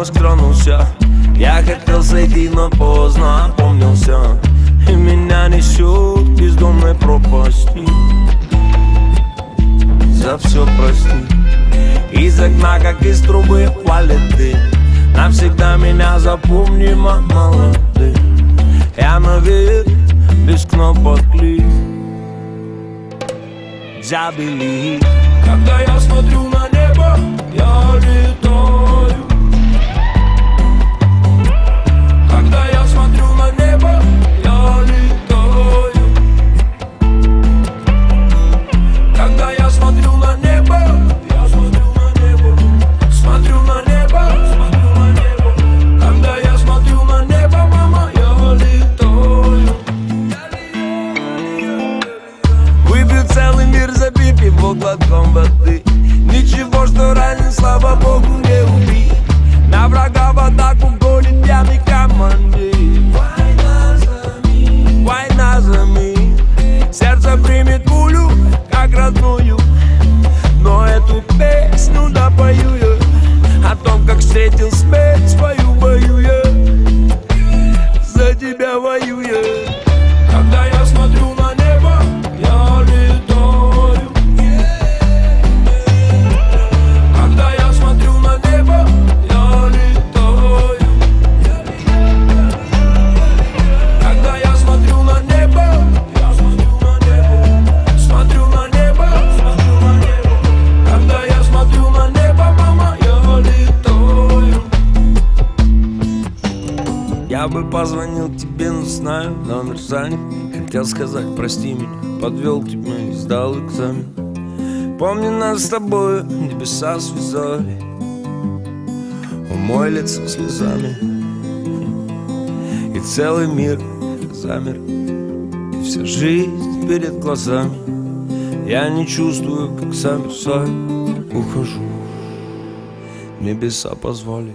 мозг тронулся. Я хотел сойти, но поздно опомнился, и меня несет к бездонной пропасти. За все прости. Из окна, как из трубы, валит дым. Навсегда меня запомни, мало ты. Я навек без кнопок клик. Забили. Когда я смотрю на небо, я летаю. Когда я смотрю на небо, я летаю. Когда я смотрю на небо, я смотрю на небо. Смотрю на небо, смотрю на небо. Когда я смотрю на небо, мама, я летаю. Выпью целый мир, запив его глотком воды. Ничего, что ранен, слава богу, не убит. На врага в атаку гонит пьяный командир. Война за мир. Сердце примет пулю, как родную. Но эту песню допою я о том, как встретил смерть свою, бою я. За тебя воюю я. Когда я смотрю на небо, я летаю. Когда я смотрю на небо, я летаю. Когда я смотрю на небо, я смотрю на небо. Смотрю на небо, смотрю на небо. Когда я смотрю на небо, мама, я летаю. Я бы позвонил тебе, но знаю, номер занят. Хотел сказать, прости меня, подвел тебя и сдал экзамен. Помню, нас с тобой небеса связали, умой лицо слезами, и целый мир замер, и вся жизнь перед глазами. Я не чувствую, как замерзаю, ухожу, небеса позволили.